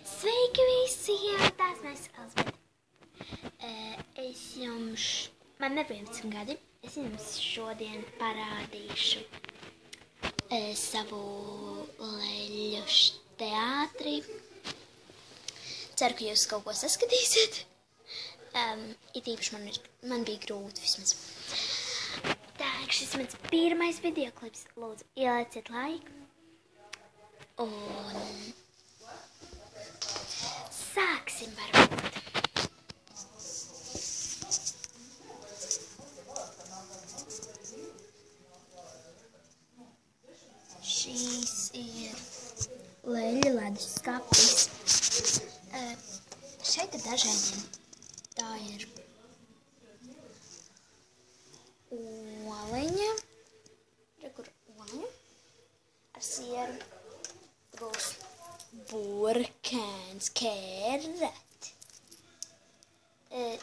Sveiki visi, jā, tās mēs Elzbieta. Man ir 11 gadi, es jums šodien parādīšu savu leļu teātri. Ceru, ka jūs kaut ko saskatīsiet. It īpaši man bija grūti vismaz. Tā, šis mans pirmais videoklips, lūdzu, ielieciet laiku. Un sāksim varbūt. Šīs ir leļu leduskapis. Šeit ir dažādiem. Tā ir oliņa. Rekur oliņa. Ar sieru. Būs burkāns, kērēt.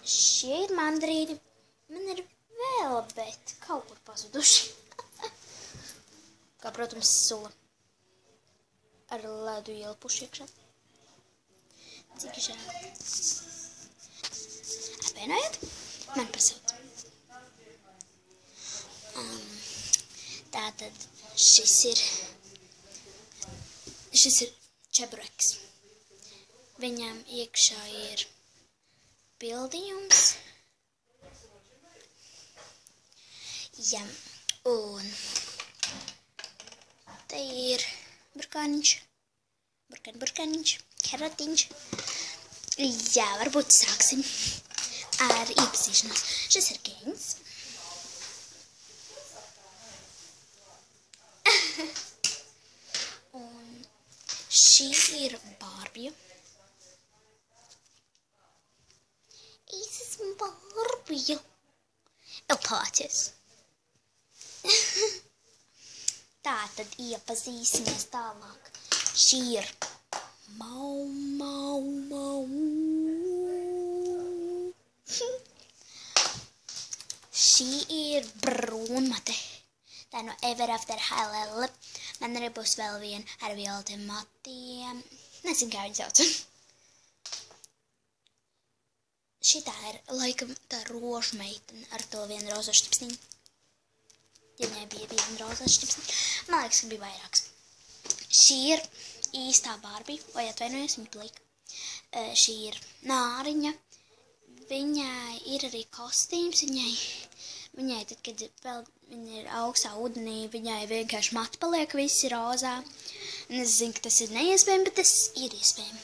Šie ir mandarīni. Man ir vēl, bet kaut kur pazuduši. Kā, protams, sula. Ar ledu ielpuši iekšā. Cik žēl. Apvienojiet, man pasūt. Tātad šis ir čebureks. Viņam iekšā ir pildījums. Jā, un te ir burkāniņš, keratiņš. Jā, varbūt sāksim ar iepazīšanos. Šis ir Keins. Un šī ir Barbija. Es esmu Barbija. Elpāties. Tā tad iepazīsimies tālāk. Šī ir Mau. Šī ir brūnmate. Tā no Ever After High. Man arī būs vēl viena ar violetiem matiem. Nezinu, kā viņu sauc. Šitā ir laikam tā rožu meitene ar to vienu rozo štipsniņu. Ja viņai bija viena rozo štipsniņa. Man liekas, ka bija vairāks. Šī ir īstā Barbija, vai atvainojos, viņa plika. Šī ir Nāriņa. Viņai ir arī kostīms. Viņai tad, kad vēl viņa ir augstā ūdenī, viņai vienkārši mati paliek visi rozā. Un es zinu, ka tas ir neiespējami, bet tas ir iespējami.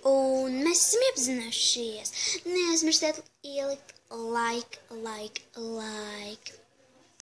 Un mēs esam iepazinājušies. Neaizmirstiet ielikt like.